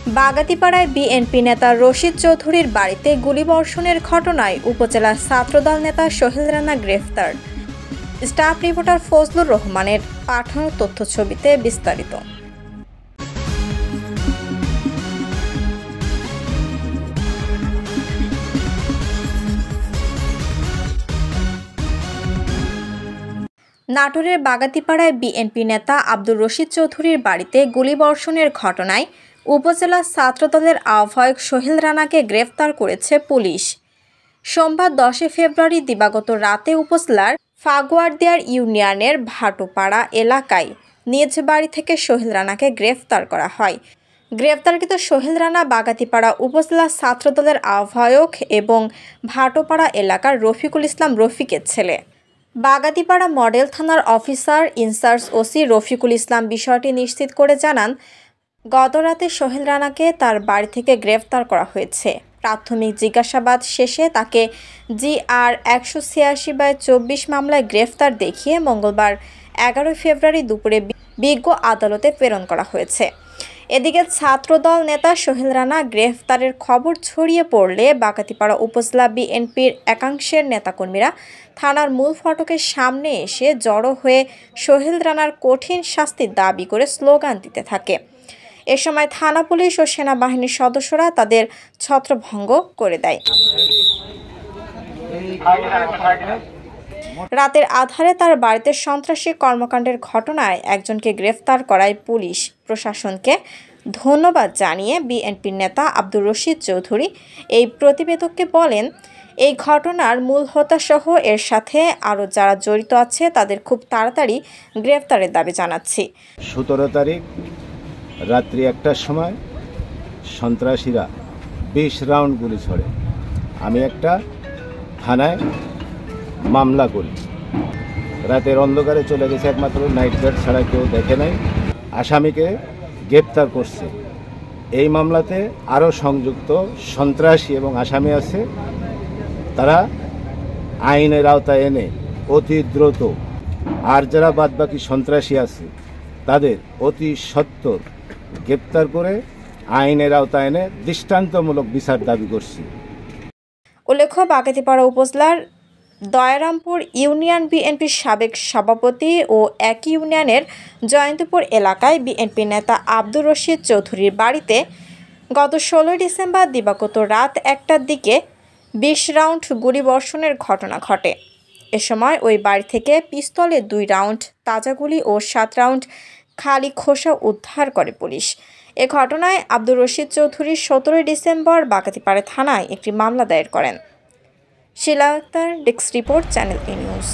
বাগাতিপাড়ায় BNP নেতা রশিদ চৌধুরীর বাড়িতে গুলিবর্ষণের ঘটনায় উপজেলা ছাত্রদল নেতা সোহেল রানা গ্রেফতার। স্টাফ রিপোর্টার ফজলুর রহমানের পাঠানো তথ্যছবিতে বিস্তারিত। নাটোরের বাগাতিপাড়ায় বিএনপি নেতা আব্দুর রশিদ চৌধুরীর বাড়িতে গুলিবর্ষণের ঘটনায় উপজেলা ছাত্রদলের আহ্বায়ক সোহেল রানাকে গ্রেফতার করেছে পুলিশ। সোমবার 10 ফেব্রুয়ারি দিবাগত রাতে উপজেলার ফাগুয়ারদিয়ার ইউনিয়নের ভাটোপাড়া এলাকায় নিজ বাড়ি থেকে সোহেল রানাকে গ্রেফতার করা হয়। গ্রেফতারকৃত সোহেল রানা বাগাতিপাড়া উপজেলা ছাত্রদলের আহ্বায়ক এবং ভাটোপাড়া এলাকার রফিকুল ইসলাম রফিকের ছেলে। বাগাতিপাড়া মডেল থানার officer in charge OC Rafiqul Islam বিষয়টি নিশ্চিত করে জানান, গতরাতে সোহেল রানাকে তার বাড়ি থেকে গ্রেফতার করা হয়েছে। প্রাথমিক জিজ্ঞাসাবাদ শেষে তাকে GR 186/24 মামলায় গ্রেফতার দেখিয়ে মঙ্গলবার 11 ফেব্রুয়ারি দুপুরে বিজ্ঞ আদালতে প্রেরণ করা হয়েছে। এদিকে ছাত্রদল নেতা সোহেল রানা গ্রেফতারের খবর ছড়িয়ে পড়লে বাগাতিপাড়া উপজেলা বিএনপির একাংশের নেতাকর্মীরা থানার মূল ফটকের সামনে এসে জড়ো হয়ে সোহেল রানার কঠিন শাস্তির দাবি করে স্লোগান দিতে থাকে। এ সময় থানা পুলিশ ও সেনাবাহিনীর সদস্যরা তাদের ছত্রভঙ্গ করে দেয়। রাতের আধারে তার বাড়িতে সন্ত্রাসী কর্মকাণ্ডের ঘটনায় একজনকে গ্রেফতার করায় পুলিশ প্রশাসনকে ধন্যবাদ জানিয়ে বিএনপির নেতা আব্দুর রশিদ চৌধুরী এই প্রতিবেদককে বলেন, এই ঘটনার মূল হোতাসহ এর সাথে আরও যারা জড়িত আছে তাদের খুব তাড়াতাড়ি গ্রেফতারের দাবি জানাচ্ছি। 17 তারিখ রাত্রি 1টার সময় সন্ত্রাসীরা 20 রাউন্ড গুলি ছড়ে। আমি একটা থানায় মামলা করি। রাতের অন্ধকারে চলে গেছে, একমাত্র নাইট গার্ড ছাড়া কেউ দেখে নাই। আসামিকে গ্রেপ্তার করছে। এই মামলাতে আরও সংযুক্ত সন্ত্রাসী এবং আসামি আছে। তারা আইনের আওতায় এনে অতি দ্রুত, আর যারা বাদবাকি সন্ত্রাসী আছে তাদের অতি সত্বর গ্রেপ্তার করে আইনের আওতায় এনে দৃষ্টান্তমূলক বিচার দাবি করছি। উল্লেখ্য, বাগাতিপাড়া উপজেলার দয়ারামপুর ইউনিয়ন বিএনপির সাবেক সভাপতি ও একই ইউনিয়নের জয়ন্তপুর এলাকায় বিএনপি নেতা আব্দুর রশিদ চৌধুরীর বাড়িতে গত 16 ডিসেম্বর দিবাগত রাত 1টার দিকে 20 রাউন্ড গুলিবর্ষণের ঘটনা ঘটে। এ সময় ওই বাড়ি থেকে পিস্তলে 2 রাউন্ড তাজা গুলি ও 7 রাউন্ড খালি খোসা উদ্ধার করে পুলিশ। এ ঘটনায় আব্দুর রশিদ চৌধুরী 17 ডিসেম্বর বাগাতিপাড়া থানায় একটি মামলা দায়ের করেন। শিলা আক্তার, ডেস্ক রিপোর্ট, চ্যানেল এ নিউজ।